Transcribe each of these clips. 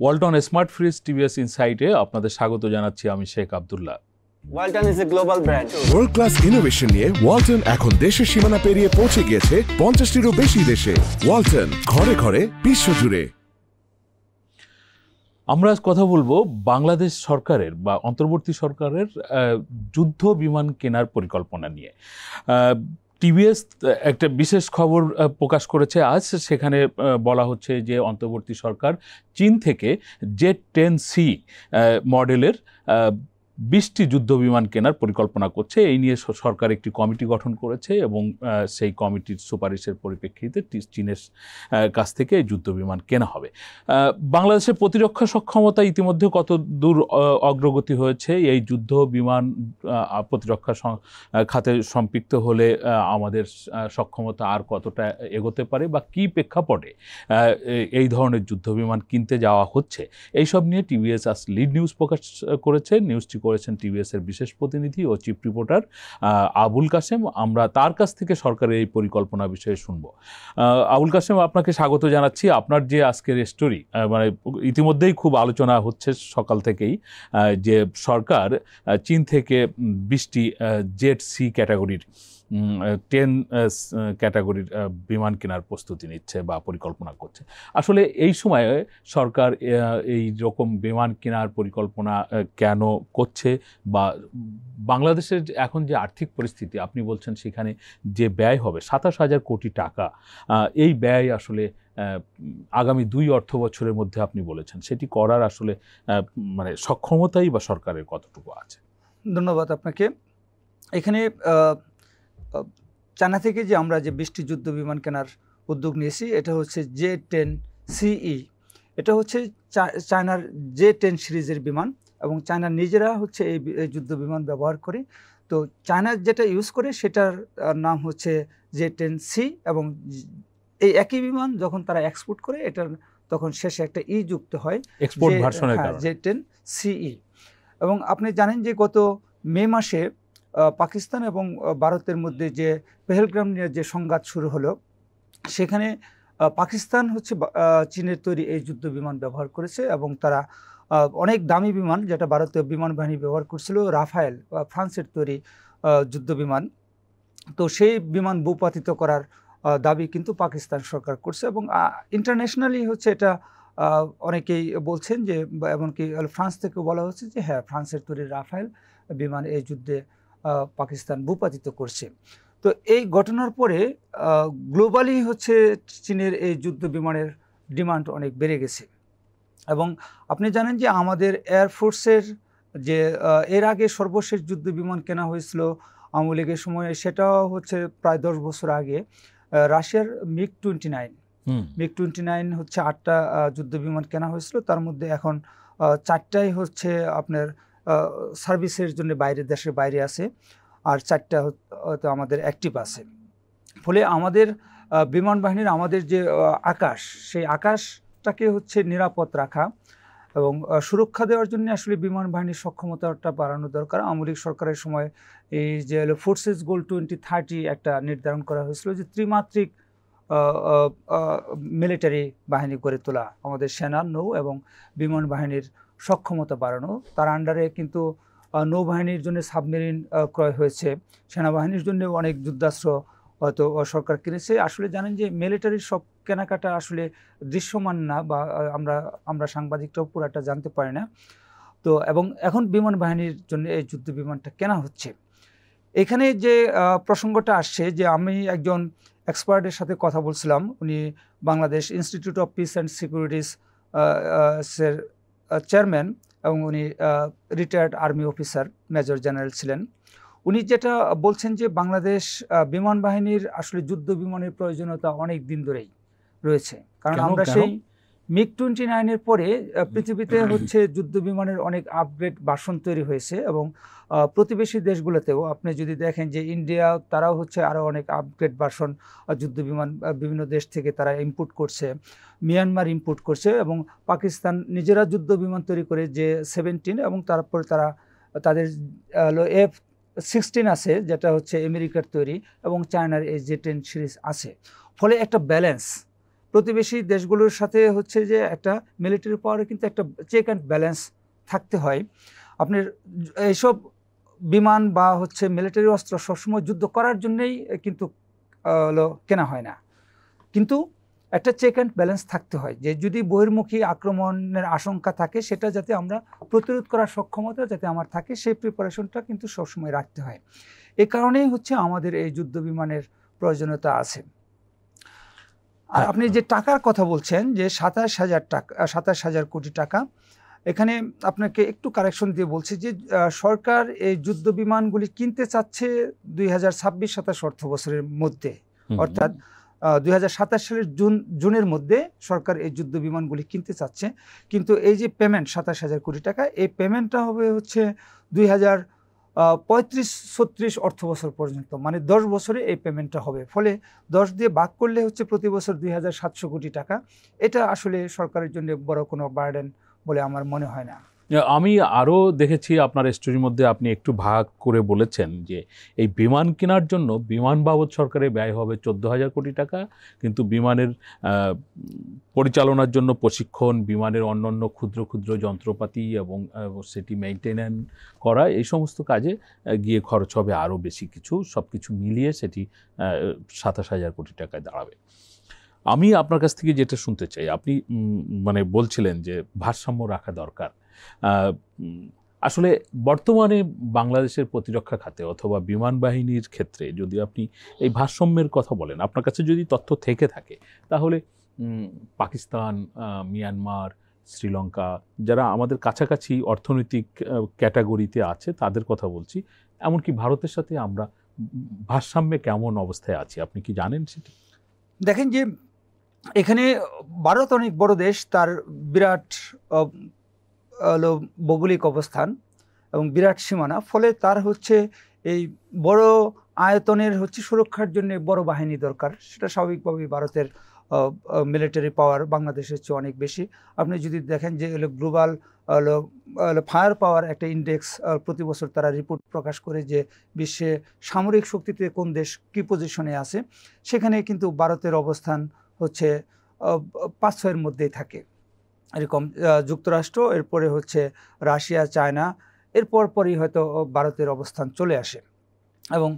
Walton smart fridge TVS ইনসাইটে আপনাদের স্বাগত জানাচ্ছি আমি Sheikh Abdullah. Walton is a global brand. World class innovation নিয়ে ওয়ালটন এখন দেশের সীমানা পেরিয়ে পৌঁছে গিয়েছে 50টিরও বেশি দেশে। ওয়ালটন, ঘরে ঘরে বিশ্বজুড়ে। আমরা আজ কথা বলবো বাংলাদেশ সরকারের বা অন্তর্বর্তী সরকারের যুদ্ধ বিমান কেনার পরিকল্পনা নিয়ে। টিভিএস একটা বিশেষ খবর প্রকাশ করেছে আজ, সেখানে বলা হচ্ছে যে অন্তর্বর্তী সরকার চীন থেকে জেট 10C মডেলের 20টি যুদ্ধ বিমান কেনার পরিকল্পনা করছে। এই নিয়ে সরকার একটি কমিটি গঠন করেছে এবং সেই কমিটির সুপারিশের পরিপ্রেক্ষিতে চীনের কাছ থেকে এই যুদ্ধ বিমান কেনা হবে। বাংলাদেশের প্রতিরক্ষা সক্ষমতা ইতিমধ্যে কত দূর অগ্রগতি হয়েছে, এই যুদ্ধ বিমান প্রতিরক্ষা খাতে সম্পৃক্ত হলে আমাদের সক্ষমতা আর কতটা এগোতে পারে বা কী প্রেক্ষাপটে এই ধরনের যুদ্ধ বিমান কিনতে যাওয়া হচ্ছে, এইসব নিয়ে টিভিএস আজ লিড নিউজ প্রকাশ করেছে। নিউজটি করেছেন টিভিএসের বিশেষ প্রতিনিধি ও চিফ রিপোর্টার আবুল কাশেম। আমরা তার কাছ থেকে সরকারের এই পরিকল্পনা বিষয়ে শুনব। আবুল কাশেম, আপনাকে স্বাগত জানাচ্ছি। আপনার যে আজকের স্টোরি, মানে ইতিমধ্যেই খুব আলোচনা হচ্ছে সকাল থেকেই যে সরকার চীন থেকে 20টি জেট সি ক্যাটাগরির 10 ক্যাটাগরির বিমান কেনার প্রস্তুতি নিচ্ছে বা পরিকল্পনা করছে। আসলে এই সময়ে সরকার এই রকম বিমান কেনার পরিকল্পনা কেন করছে, বা বাংলাদেশের এখন যে আর্থিক পরিস্থিতি আপনি বলছেন সেখানে যে ব্যয় হবে 27,000 কোটি টাকা, এই ব্যয় আসলে আগামী 2 অর্থ বছরের মধ্যে আপনি বলেছেন সেটি করার আসলে মানে সক্ষমতাই বা সরকারের কতটুকু আছে? ধন্যবাদ আপনাকে। এখানে চায়না থেকে যে আমরা যে 20টি যুদ্ধ বিমান কেনার উদ্যোগ নিয়েছি, এটা হচ্ছে J-10CE। এটা হচ্ছে চায়নার J-10 সিরিজের বিমান এবং চায়না নিজেরা হচ্ছে এই যুদ্ধ বিমান ব্যবহার করে। তো চায়না যেটা ইউজ করে সেটার নাম হচ্ছে J-10C এবং এই একই বিমান যখন তারা এক্সপোর্ট করে এটার তখন শেষে একটা ই যুক্ত হয়, এক্সপোর্ট ভার্সনের কারণে J-10CE। এবং আপনি জানেন যে গত মে মাসে পাকিস্তান এবং ভারতের মধ্যে যে পেহেলগ্রাম নিয়ে যে সংঘাত শুরু হলো, সেখানে পাকিস্তান হচ্ছে চীনের তৈরি এই যুদ্ধ বিমান ব্যবহার করেছে এবং তারা অনেক দামি বিমান যেটা ভারতীয় বিমান বাহিনী ব্যবহার করছিল, রাফায়েল ফ্রান্সের তৈরি যুদ্ধ বিমান। তো সেই বিমান ভূপাতিত করার দাবি কিন্তু পাকিস্তান সরকার করছে এবং ইন্টারন্যাশনালি হচ্ছে এটা অনেকেই বলছেন যে, এমনকি ফ্রান্স থেকে বলা হচ্ছে যে হ্যাঁ, ফ্রান্সের তৈরি রাফায়েল বিমান এই যুদ্ধে পাকিস্তান ভূপাতিত করছে। তো এই ঘটনার পরে গ্লোবালি হচ্ছে চীনের এই যুদ্ধ বিমানের ডিমান্ড অনেক বেড়ে গেছে। এবং আপনি জানেন যে আমাদের এয়ারফোর্সের যে এর আগে সর্বশেষ যুদ্ধ বিমান কেনা হয়েছিল আওয়ামী লীগের সময়ে, সেটাও হচ্ছে প্রায় 10 বছর আগে। রাশিয়ার মিগ-29 হচ্ছে 8টা যুদ্ধ বিমান কেনা হয়েছিল, তার মধ্যে এখন 4টাই হচ্ছে আপনার সার্ভিসের জন্য দেশের বাইরে আছে, আর 4টা হয়তো আমাদের অ্যাক্টিভ আছে। ফলে আমাদের বিমান বাহিনীর আমাদের যে আকাশ, সেই আকাশটাকে হচ্ছে নিরাপদ রাখা এবং সুরক্ষা দেওয়ার জন্য আসলে বিমান বাহিনীর সক্ষমতাটা বাড়ানো দরকার। আওয়ামী লীগ সরকারের সময় এই যে ফোর্সেস গোল 2030 একটা নির্ধারণ করা হয়েছিল যে ত্রিমাত্রিক মিলিটারি বাহিনী গড়ে তোলা, আমাদের সেনা, নৌ এবং বিমান বাহিনীর সক্ষমতা বাড়ানো। তার আন্ডারে কিন্তু নৌবাহিনীর জন্য সাবমেরিন ক্রয় হয়েছে, সেনাবাহিনীর জন্য অনেক যুদ্ধাস্ত্র হয়তো সরকার কিনেছে। আসলে জানেন যে মিলিটারির সব কেনাকাটা আসলে দৃশ্যমান না, বা আমরা সাংবাদিকটাও পুরাটা জানতে পারি না। তো এবং এখন বিমান বাহিনীর জন্য এই যুদ্ধ বিমানটা কেনা হচ্ছে। এখানে যে প্রসঙ্গটা আসছে যে আমি একজন এক্সপার্টের সাথে কথা বলছিলাম, উনি Bangladesh institute of piece and securities chairman এবং উনি retired army officer, major general ছিলেন। উনি যেটা বলছেন যে বাংলাদেশ বিমান বাহিনীর আসলে যুদ্ধ বিমানের প্রয়োজনীয়তা অনেক দিন ধরেই রয়েছে, কারণ আমরা সেই মিগ-29 পরে পৃথিবীতে হচ্ছে যুদ্ধ বিমানের অনেক আপগ্রেড ভার্সন তৈরি হয়েছে এবং প্রতিবেশী দেশগুলোতেও আপনি যদি দেখেন যে ইন্ডিয়া, তারাও হচ্ছে আরও অনেক আপগ্রেড ভার্সন যুদ্ধ বিমান বিভিন্ন দেশ থেকে তারা ইম্পোর্ট করছে, মিয়ানমার ইম্পোর্ট করছে এবং পাকিস্তান নিজেরা যুদ্ধ বিমান তৈরি করে J-17 এবং তারপরে তারা তাদের F-16 আছে যেটা হচ্ছে আমেরিকার তৈরি এবং চায়নার এই J-10 সিরিজ আছে। ফলে একটা ব্যালেন্স প্রতিবেশী দেশগুলোর সাথে হচ্ছে যে একটা মিলিটারি পাওয়ারে কিন্তু একটা চেক অ্যান্ড ব্যালেন্স থাকতে হয়। আপনার এইসব বিমান বা হচ্ছে মিলিটারি অস্ত্র সবসময় যুদ্ধ করার জন্যই কিন্তু কেনা হয় না, কিন্তু একটা চেক অ্যান্ড ব্যালেন্স থাকতে হয় যে যদি বহির্মুখী আক্রমণের আশঙ্কা থাকে সেটা যাতে আমরা প্রতিরোধ করার সক্ষমতা যাতে আমার থাকে, সেই প্রিপারেশনটা কিন্তু সবসময় রাখতে হয়। এ কারণেই হচ্ছে আমাদের এই যুদ্ধ বিমানের প্রয়োজনীয়তা আছে। আর আপনি যে টাকার কথা বলছেন যে ২৭,০০০ কোটি টাকা, এখানে আপনাকে একটু কারেকশন দিয়ে বলছি যে সরকার এই যুদ্ধ বিমানগুলি কিনতে চাচ্ছে ২০২৬-২৭ অর্থ বছরের মধ্যে, অর্থাৎ ২০২৭ সালের জুনের মধ্যে সরকার এই যুদ্ধ বিমানগুলি কিনতে চাচ্ছে। কিন্তু এই যে পেমেন্ট ২৭,০০০ কোটি টাকা, এই পেমেন্টটা হবে হচ্ছে ২০৩৫-৩৬ অর্থ বছর পর্যন্ত, মানে ১০ বছরে এই পেমেন্টটা হবে। ফলে ১০ দিয়ে ভাগ করলে হচ্ছে প্রতি বছর ২৭০০ কোটি টাকা। এটা আসলে সরকারের জন্য বড় কোনো বার্ডেন বলে আমার মনে হয় না। আমি আরও দেখেছি আপনার স্টোরির মধ্যে আপনি একটু ভাগ করে বলেছেন যে এই বিমান কেনার জন্য বিমান বাবদ সরকারের ব্যয় হবে ১৪,০০০ কোটি টাকা, কিন্তু বিমানের পরিচালনার জন্য প্রশিক্ষণ, বিমানের অন্যান্য ক্ষুদ্র ক্ষুদ্র যন্ত্রপাতি এবং সেটি মেইনটেনেন্স করা, এই সমস্ত কাজে গিয়ে খরচ হবে আরও বেশি কিছু, সব কিছু মিলিয়ে সেটি ২৭,০০০ কোটি টাকায় দাঁড়াবে। আমি আপনার কাছ থেকে যেটা শুনতে চাই, আপনি মানে বলছিলেন যে ভারসাম্য রাখা দরকার। আসলে বর্তমানে বাংলাদেশের প্রতিরক্ষা খাতে অথবা বিমান বাহিনীর ক্ষেত্রে যদি আপনি এই ভারসাম্যের কথা বলেন, আপনার কাছে যদি তথ্য থেকে থাকে, তাহলে পাকিস্তান, মিয়ানমার, শ্রীলঙ্কা, যারা আমাদের কাছাকাছি অর্থনৈতিক ক্যাটাগরিতে আছে তাদের কথা বলছি, এমনকি ভারতের সাথে আমরা ভারসাম্যে কেমন অবস্থায় আছি, আপনি কি জানেন সেটা? দেখেন যে এখানে ভারত অনেক বড় দেশ, তার বিরাট ভৌগোলিক অবস্থান এবং বিরাট সীমানা, ফলে তার হচ্ছে এই বড় আয়তনের হচ্ছে সুরক্ষার জন্য বড় বাহিনী দরকার। সেটা স্বাভাবিকভাবেই ভারতের মিলিটারি পাওয়ার বাংলাদেশের চেয়ে অনেক বেশি। আপনি যদি দেখেন যে গ্লোবাল ফায়ার পাওয়ার একটা ইন্ডেক্স প্রতি বছর তারা রিপোর্ট প্রকাশ করে যে বিশ্বে সামরিক শক্তিতে কোন দেশ কী পজিশনে আছে, সেখানে কিন্তু ভারতের অবস্থান হচ্ছে ৫-৬-এর মধ্যেই থাকে। এরকম যুক্তরাষ্ট্র, এরপরে হচ্ছে রাশিয়া, চায়না, এরপর পরই হয়তো ভারতের অবস্থান চলে আসে এবং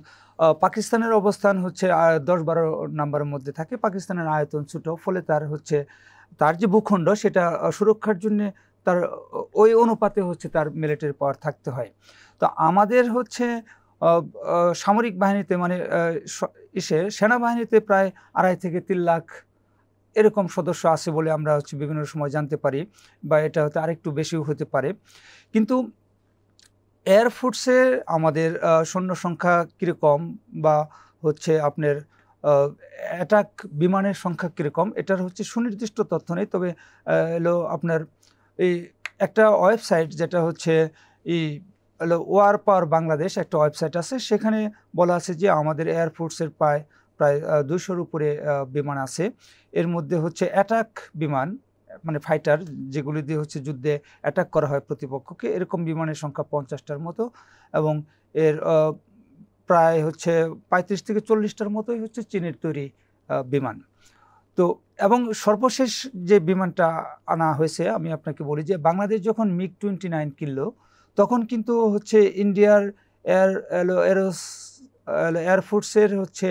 পাকিস্তানের অবস্থান হচ্ছে ১০-১২ নম্বরের মধ্যে থাকে। পাকিস্তানের আয়তন ছোট, ফলে তার হচ্ছে তার যে ভূখণ্ড সেটা সুরক্ষার জন্য তার ওই অনুপাতে হচ্ছে তার মিলিটারি পাওয়ার থাকতে হয়। তো আমাদের হচ্ছে সামরিক বাহিনীতে মানে সেনাবাহিনীতে প্রায় ২.৫ থেকে ৩ লাখ এরকম সদস্য আছে বলে আমরা হচ্ছে বিভিন্ন সময় জানতে পারি, বা এটা হয়তো আরেকটু বেশিও হতে পারে। কিন্তু এয়ারফোর্সে আমাদের সৈন্য সংখ্যা কীরকম বা হচ্ছে আপনার অ্যাটাক বিমানের সংখ্যা কীরকম, এটার হচ্ছে সুনির্দিষ্ট তথ্য নেই। তবে হলো আপনার এই একটা ওয়েবসাইট যেটা হচ্ছে ওয়ার পাওয়ার বাংলাদেশ, একটা ওয়েবসাইট আছে, সেখানে বলা আছে যে আমাদের এয়ারফোর্সের প্রায় ২০০-র উপরে বিমান আছে। এর মধ্যে হচ্ছে অ্যাটাক বিমান মানে ফাইটার, যেগুলি দিয়ে হচ্ছে যুদ্ধে অ্যাটাক করা হয় প্রতিপক্ষকে, এরকম বিমানের সংখ্যা ৫০টার মতো, এবং এর প্রায় হচ্ছে ৩৫ থেকে ৪০টার মতোই হচ্ছে চীনের তৈরি বিমান। তো এবং সর্বশেষ যে বিমানটা আনা হয়েছে, আমি আপনাকে বলি যে বাংলাদেশ যখন MiG-29 কিনলো, তখন কিন্তু হচ্ছে ইন্ডিয়ার এয়ারফোর্সের হচ্ছে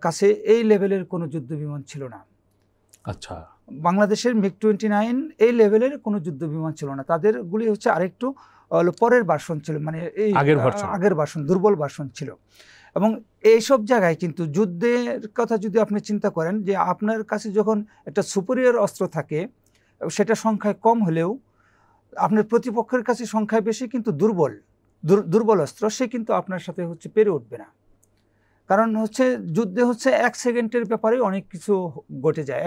কাছে এই লেভেলের কোনো যুদ্ধ বিমান ছিল না। আচ্ছা, বাংলাদেশের MiG-29 এই লেভেলের কোনো যুদ্ধ বিমান ছিল না, তাদেরগুলি হচ্ছে আরেকটু পরের ভার্সন ছিল, মানে এই আগের ভার্সন, দুর্বল ভার্সন ছিল। এবং এইসব জায়গায় কিন্তু যুদ্ধের কথা যদি আপনি চিন্তা করেন যে আপনার কাছে যখন একটা সুপিরিয়র অস্ত্র থাকে, সেটা সংখ্যায় কম হলেও আপনার প্রতিপক্ষের কাছে সংখ্যায় বেশি কিন্তু দুর্বল অস্ত্র, সে কিন্তু আপনার সাথে হচ্ছে পেরে উঠবে না। কারণ হচ্ছে যুদ্ধে হচ্ছে ১ সেকেন্ডের ব্যাপারে অনেক কিছু ঘটে যায়।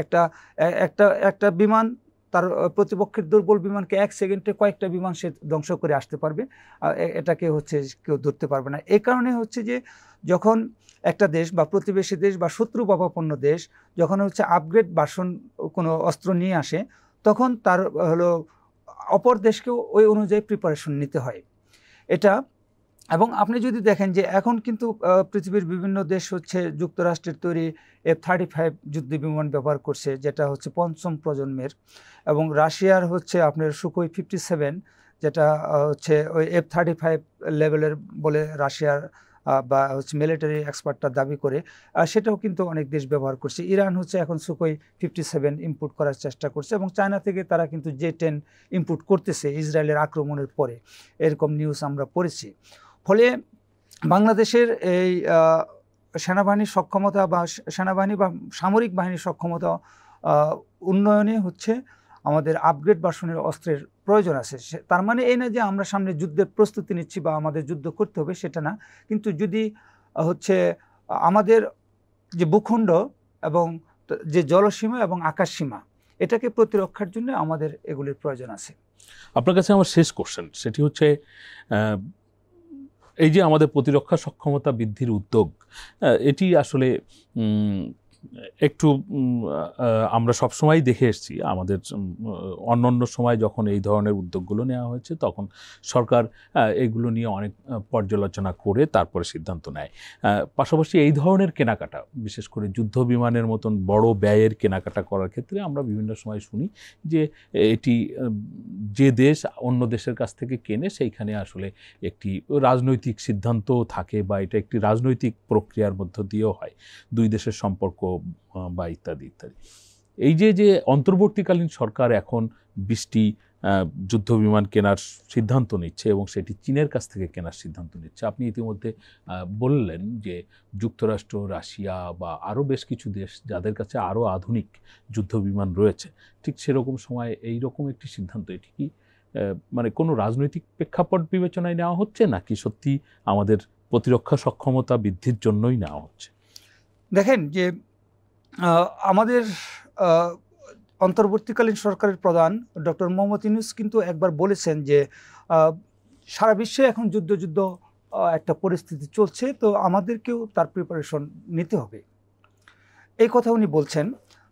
একটা বিমান তার প্রতিপক্ষের দুর্বল বিমানকে ১ সেকেন্ডে কয়েকটা বিমান সে ধ্বংস করে আসতে পারবে, এটাকে হচ্ছে কেউ ধরতে পারবে না। এই কারণে হচ্ছে যে যখন একটা দেশ বা প্রতিবেশী দেশ বা শত্রু ভাবাপন্ন দেশ যখন হচ্ছে আপগ্রেড ভার্সন কোনো অস্ত্র নিয়ে আসে, তখন তার হলো অপর দেশকেও ওই অনুযায়ী প্রিপারেশন নিতে হয়। এটা এবং আপনি যদি দেখেন যে এখন কিন্তু পৃথিবীর বিভিন্ন দেশ হচ্ছে যুক্তরাষ্ট্রের তৈরি F-35 যুদ্ধ বিমান ব্যবহার করছে, যেটা হচ্ছে ৫ম প্রজন্মের, এবং রাশিয়ার হচ্ছে আপনার সুখোই 57, যেটা হচ্ছে ওই F-35 লেভেলের বলে রাশিয়ার বা হচ্ছে মিলিটারি এক্সপার্টরা দাবি করে, সেটাও কিন্তু অনেক দেশ ব্যবহার করছে। ইরান হচ্ছে এখন সুখোই 57 ইম্পোর্ট করার চেষ্টা করছে, এবং চায়না থেকে তারা কিন্তু J-10 ইম্পোর্ট করতেছে ইসরায়েলের আক্রমণের পরে, এরকম নিউজ আমরা পড়েছি। ফলে বাংলাদেশের এই সেনাবাহিনীর সক্ষমতা বা সেনাবাহিনী বা সামরিক বাহিনীর সক্ষমতা উন্নয়নে হচ্ছে আমাদের আপগ্রেড ভার্সনের অস্ত্রের প্রয়োজন আছে। তার মানে এই না যে আমরা সামনে যুদ্ধের প্রস্তুতি নিচ্ছি বা আমাদের যুদ্ধ করতে হবে, সেটা না। কিন্তু যদি হচ্ছে আমাদের যে ভূখণ্ড এবং যে জলসীমা এবং আকাশসীমা, এটাকে প্রতিরক্ষার জন্য আমাদের এগুলির প্রয়োজন আছে। আপনার কাছে আমার শেষ কোশ্চেন, সেটি হচ্ছে এই যে আমাদের প্রতিরক্ষা সক্ষমতা বৃদ্ধির উদ্যোগ, এটি আসলে একটু আমরা সবসময় দেখে এসেছি আমাদের অন্যান্য সময় যখন এই ধরনের উদ্যোগগুলো নেওয়া হয়েছে তখন সরকার এগুলো নিয়ে অনেক পর্যালোচনা করে তারপরে সিদ্ধান্ত নেয়। পাশাপাশি এই ধরনের কেনাকাটা, বিশেষ করে যুদ্ধ বিমানের মতন বড় ব্যয়ের কেনাকাটা করার ক্ষেত্রে আমরা বিভিন্ন সময় শুনি যে এটি যে দেশ অন্য দেশের কাছ থেকে কেনে সেইখানে আসলে একটি রাজনৈতিক সিদ্ধান্ত থাকে বা এটা একটি রাজনৈতিক প্রক্রিয়ার মধ্য দিয়েও হয়, দুই দেশের সম্পর্ক বা ইত্যাদি ইত্যাদি। এই যে অন্তর্বর্তীকালীন সরকার এখন 20টি যুদ্ধ বিমান কেনার সিদ্ধান্ত নিচ্ছে এবং সেটি চীনের কাছ থেকে কেনার সিদ্ধান্ত নিচ্ছে, আপনি ইতিমধ্যে বললেন যে যুক্তরাষ্ট্র, রাশিয়া বা আরও বেশ কিছু দেশ যাদের কাছে আরও আধুনিক যুদ্ধ বিমান রয়েছে, ঠিক সেরকম সময় এইরকম একটি সিদ্ধান্ত, এটি কি মানে কোনো রাজনৈতিক প্রেক্ষাপট বিবেচনায় নেওয়া হচ্ছে নাকি সত্যি আমাদের প্রতিরক্ষা সক্ষমতা বৃদ্ধির জন্যই নেওয়া হচ্ছে? দেখেন যে আমাদের অন্তর্বর্তীকালীন সরকারের প্রধান ডক্টর মোহাম্মদ ইউনূস কিন্তু একবার বলেছেন যে সারা বিশ্বে এখন যুদ্ধ একটা পরিস্থিতি চলছে, তো আমাদেরকেও তার প্রিপারেশন নিতে হবে, এই কথা উনি বলছেন।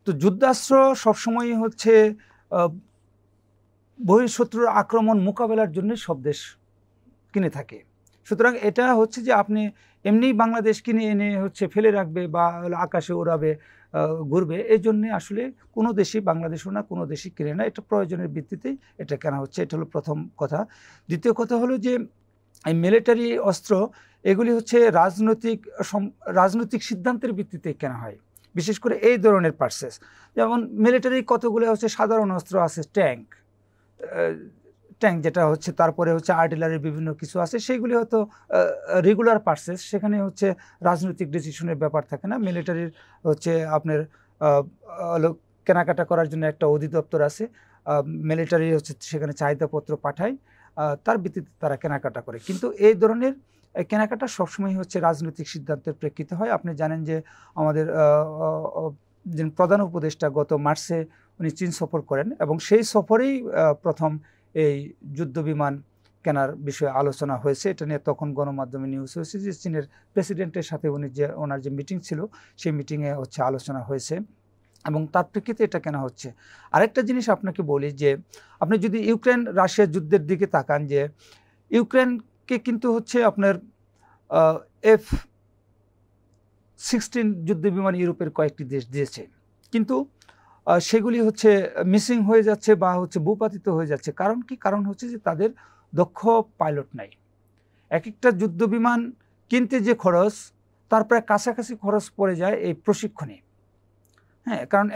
তো যুদ্ধাস্ত্র সবসময়ই হচ্ছে বহিঃশত্রুর আক্রমণ মোকাবেলার জন্য সব দেশ কিনে থাকে। সুতরাং এটা হচ্ছে যে আপনি এমনি বাংলাদেশ কিনে এনে হচ্ছে ফেলে রাখবে বা আকাশে ওড়াবে, ঘুরবে, এই জন্যে আসলে কোনো দেশই, বাংলাদেশও না কোনো দেশই কিনে না, এটা প্রয়োজনের ভিত্তিতেই এটা কেনা হচ্ছে। এটা হলো প্রথম কথা। দ্বিতীয় কথা হলো যে এই মিলিটারি অস্ত্র এগুলি হচ্ছে রাজনৈতিক সিদ্ধান্তের ভিত্তিতে কেনা হয়, বিশেষ করে এই ধরনের পার্সেস। যেমন মিলিটারি কতগুলো হচ্ছে সাধারণ অস্ত্র আছে, ট্যাঙ্ক যেটা হচ্ছে, তারপরে হচ্ছে আর্টিলারির বিভিন্ন কিছু আছে, সেগুলি হয়তো রেগুলার পার্সেস, সেখানে হচ্ছে রাজনৈতিক ডিসিশনের ব্যাপার থাকে না। মিলিটারির হচ্ছে আপনার কেনাকাটা করার জন্য একটা অধিদপ্তর আছে, মিলিটারি হচ্ছে সেখানে চাহিদাপত্র পাঠায়, তার ভিত্তিতে তারা কেনাকাটা করে। কিন্তু এই ধরনের কেনাকাটা সবসময় হচ্ছে রাজনৈতিক সিদ্ধান্তের প্রেক্ষিতে হয়। আপনি জানেন যে আমাদের প্রধান উপদেষ্টা গত মার্চে উনি চীন সফর করেন এবং সেই সফরেই প্রথম এই যুদ্ধ বিমান কেনার বিষয়ে আলোচনা হয়েছে। এটা নিয়ে তখন গণমাধ্যমে নিউজ হয়েছে যে চীনের প্রেসিডেন্টের সাথে ওনার যে মিটিং ছিল সেই মিটিংয়ে হচ্ছে আলোচনা হয়েছে এবং তার প্রেক্ষিতে এটা কেনা হচ্ছে। আরেকটা জিনিস আপনাকে বলি যে আপনি যদি ইউক্রেন রাশিয়া যুদ্ধের দিকে তাকান, যে ইউক্রেনকে কিন্তু হচ্ছে আপনার F-16 যুদ্ধ বিমান ইউরোপের কয়েকটি দেশ দিয়েছে, কিন্তু সেগুলি হচ্ছে মিসিং হয়ে যাচ্ছে বা হচ্ছে ভূপাতিত হয়ে যাচ্ছে। কারণ কি? কারণ হচ্ছে যে তাদের দক্ষ পাইলট নাই। এক একটা যুদ্ধ বিমান কিনতে যে খরচ, তার প্রায় কাছাকাছি খরচ পড়ে যায় এই প্রশিক্ষণে। হ্যাঁ, কারণ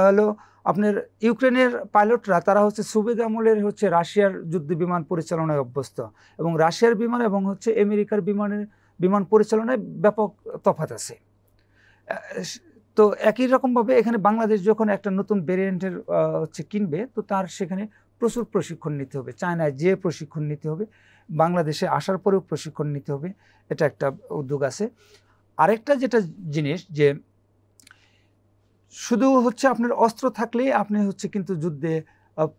হলো আপনার ইউক্রেনের পাইলটরা তারা হচ্ছে সোভিয়েত আমলের হচ্ছে রাশিয়ার যুদ্ধ বিমান পরিচালনায় অভ্যস্ত, এবং রাশিয়ার বিমান এবং হচ্ছে আমেরিকার বিমান পরিচালনায় ব্যাপক তফাৎ আছে। তো একই রকমভাবে এখানে বাংলাদেশ যখন একটা নতুন ভেরিয়েন্টের হচ্ছে কিনবে, তো তার সেখানে প্রচুর প্রশিক্ষণ নিতে হবে, চায়নায় যে প্রশিক্ষণ নিতে হবে, বাংলাদেশে আসার পরেও প্রশিক্ষণ নিতে হবে, এটা একটা উদ্যোগ আছে। আরেকটা যেটা জিনিস যে শুধু হচ্ছে আপনার অস্ত্র থাকলেই আপনি হচ্ছে কিন্তু যুদ্ধে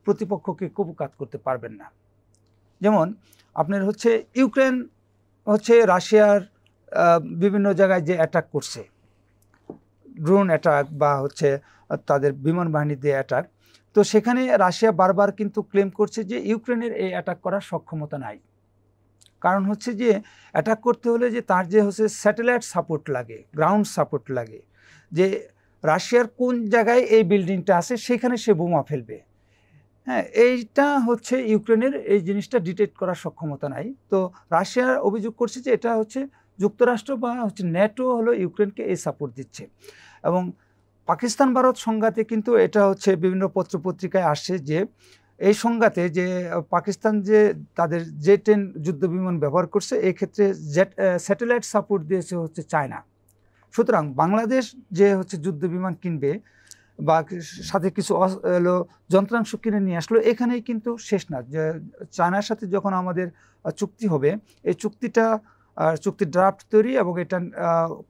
প্রতিপক্ষকে কুপঘাত করতে পারবেন না। যেমন আপনার হচ্ছে ইউক্রেন হচ্ছে রাশিয়ার বিভিন্ন জায়গায় যে অ্যাটাক করছে, ড্রোন অ্যাটাক বা হচ্ছে তাদের বিমান বাহিনী দিয়ে অ্যাটাক, তো সেখানে রাশিয়া বারবার কিন্তু ক্লেম করছে যে ইউক্রেনের এই অ্যাটাক করার সক্ষমতা নাই। কারণ হচ্ছে যে অ্যাটাক করতে হলে যে তার যে হচ্ছে স্যাটেলাইট সাপোর্ট লাগে, গ্রাউন্ড সাপোর্ট লাগে, যে রাশিয়ার কোন জায়গায় এই বিল্ডিংটা আছে সেখানে সে বোমা ফেলবে। হ্যাঁ, এইটা হচ্ছে ইউক্রেনের এই জিনিসটা ডিটেক্ট করার সক্ষমতা নাই। তো রাশিয়া অভিযোগ করছে যে এটা হচ্ছে যুক্তরাষ্ট্র বা হচ্ছে ন্যাটো হলো ইউক্রেনকে এই সাপোর্ট দিচ্ছে। এবং পাকিস্তান ভারত সংঘাতে কিন্তু এটা হচ্ছে বিভিন্ন পত্রপত্রিকায় আসছে যে এই সংঘাতে যে পাকিস্তান যে তাদের জে-10 যুদ্ধ বিমান ব্যবহার করছে, এই ক্ষেত্রে স্যাটেলাইট সাপোর্ট দিয়েছে হচ্ছে চায়না। সুতরাং বাংলাদেশ যে হচ্ছে যুদ্ধ বিমান কিনবে বা সাথে কিছু যন্ত্রাংশ কিনে নিয়ে আসলো, এখানেই কিন্তু শেষ না। যে চায়নার সাথে যখন আমাদের চুক্তি হবে, এই চুক্তির ড্রাফট তৈরি এবং এটা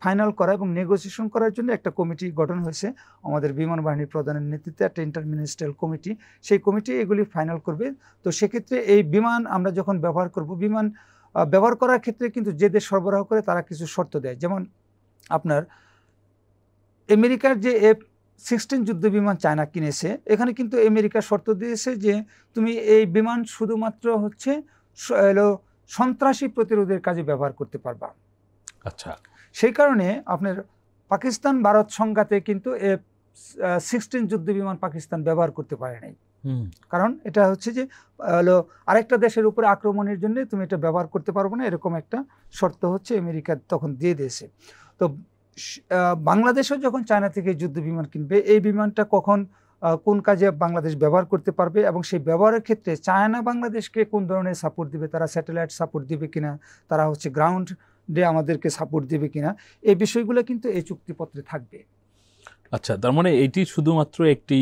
ফাইনাল করা এবং নেগোসিয়েশন করার জন্য একটা কমিটি গঠন হয়েছে আমাদের বিমান বাহিনীর প্রধানের নেতৃত্বে, একটা ইন্টারমিনিস্ট্রিয়াল কমিটি। সেই কমিটি এগুলি ফাইনাল করবে। তো সেক্ষেত্রে এই বিমান আমরা যখন ব্যবহার করব, বিমান ব্যবহার করার ক্ষেত্রে কিন্তু যে দেশ সরবরাহ করে তারা কিছু শর্ত দেয়। যেমন আপনার আমেরিকার যে F-16 যুদ্ধ বিমান চায়না কিনেছে, এখানে কিন্তু আমেরিকা শর্ত দিয়েছে যে তুমি এই বিমান শুধুমাত্র হচ্ছে সন্ত্রাসী প্রতিরোধের কাজে ব্যবহার করতে পারবা। আচ্ছা, সেই কারণে আপনার পাকিস্তান ভারত সংঘাতে কিন্তু F-16 যুদ্ধ বিমান পাকিস্তান ব্যবহার করতে পারে নাই। কারণ এটা হচ্ছে যে আরেকটা দেশের উপরে আক্রমণের জন্য তুমি এটা ব্যবহার করতে পারবো না, এরকম একটা শর্ত হচ্ছে আমেরিকা তখন দিয়ে দিয়েছে। তো বাংলাদেশও যখন চায়না থেকে যুদ্ধ বিমান কিনবে, এই বিমানটা কখন কোন কাজে বাংলাদেশ ব্যবহার করতে পারবে এবং সেই ব্যবহারের ক্ষেত্রে চায়না বাংলাদেশকে কোন ধরনের সাপোর্ট দিবে, তারা স্যাটেলাইট সাপোর্ট দিবে কিনা, তারা হচ্ছে গ্রাউন্ড ডে আমাদেরকে সাপোর্ট দিবে কিনা, এই বিষয়গুলো কিন্তু এই চুক্তিপত্রে থাকবে। আচ্ছা, তার মানে এটি শুধুমাত্র একটি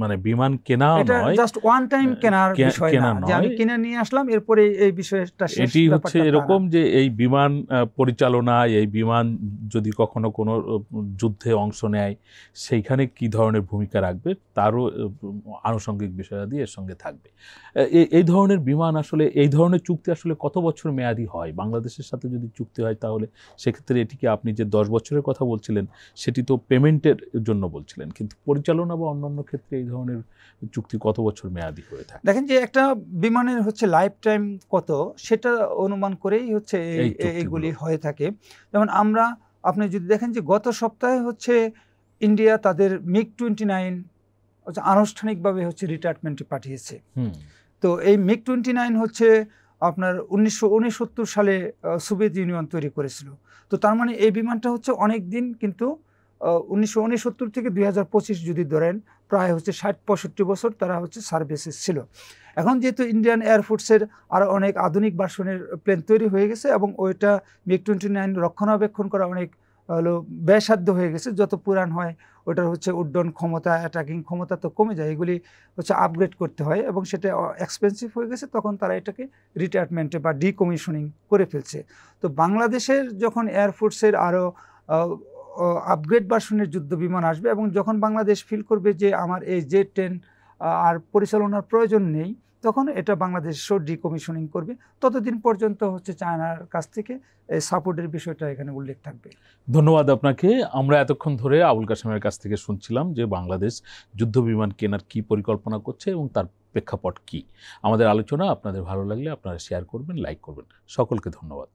মানে বিমান কেনা নয়, জাস্ট ওয়ান টাইম কেনার বিষয় না যে আমি কিনে নিয়ে আসলাম এরপরে এই বিষয়টা শেষ। এটি হচ্ছে এরকম যে এই বিমান পরিচালনা, এই বিমান যদি কখনো কোনো যুদ্ধে অংশ নেয় সেইখানে কি ধরনের ভূমিকা রাখবে তারও আনুষঙ্গিক বিষয়াদি এর সঙ্গে থাকবে। এই ধরনের বিমান আসলে, এই ধরনের চুক্তি আসলে কত বছর মেয়াদি হয়? বাংলাদেশের সাথে যদি চুক্তি হয় তাহলে সেক্ষেত্রে এটিকে আপনি যে 10 বছরের কথা বলছিলেন সেটি তো পেমেন্টের জন্য বলছিলেন, কিন্তু পরিচালনা বা অন্যান্য ক্ষেত্রে এই ধরনের চুক্তি কত বছর মেয়াদি হয়ে থাকে? দেখেন যে একটা বিমানের হচ্ছে লাইফ টাইম কত, সেটা অনুমান করেই হচ্ছে এইগুলি হয়ে থাকে। যেমন আপনি যদি দেখেন যে গত সপ্তাহে হচ্ছে ইন্ডিয়া তাদের MiG-29 হচ্ছে আনুষ্ঠানিকভাবে হচ্ছে রিটায়ারমেন্টে পাঠিয়েছে। তো এই MiG-29 হচ্ছে আপনার 1969 সালে সোভিয়েত ইউনিয়ন তৈরি করেছিল। তো তার মানে এই বিমানটা হচ্ছে অনেক দিন, কিন্তু 1969 থেকে 2025 যদি ধরেন, প্রায় হচ্ছে 60-65 বছর তারা হচ্ছে সার্ভিসেস ছিল। এখন যেহেতু ইন্ডিয়ান এয়ারফোর্সের আরও অনেক আধুনিক ভার্সনের প্লেন তৈরি হয়ে গেছে এবং ওইটা MiG-29 রক্ষণাবেক্ষণ করা অনেক ব্যয়সাধ্য হয়ে গেছে। যত পুরান হয় ওটার হচ্ছে উড্ডয়ন ক্ষমতা, অ্যাটাকিং ক্ষমতা তো কমে যায়, এগুলি হচ্ছে আপগ্রেড করতে হয় এবং সেটা এক্সপেন্সিভ হয়ে গেছে। তখন তারা এটাকে রিটায়ারমেন্টে বা ডিকমিশনিং করে ফেলছে। তো বাংলাদেশের যখন এয়ারফোর্সের আরও আপগ্রেড ভার্সনের যুদ্ধ বিমান আসবে এবং যখন বাংলাদেশ ফিল করবে যে আমার এই জে-10 আর পরিচালনার প্রয়োজন নেই, তখন এটা বাংলাদেশও ডিকমিশনিং করবে। ততদিন পর্যন্ত হচ্ছে চায়নার কাছ থেকে এই সাপোর্টের বিষয়টা এখানে উল্লেখ থাকবে। ধন্যবাদ আপনাকে। আমরা এতক্ষণ ধরে আবুল কাশেমের কাছ থেকে শুনছিলাম যে বাংলাদেশ যুদ্ধ বিমান কেনার কি পরিকল্পনা করছে এবং তার প্রেক্ষাপট কি। আমাদের আলোচনা আপনাদের ভালো লাগলে আপনারা শেয়ার করবেন, লাইক করবেন। সকলকে ধন্যবাদ।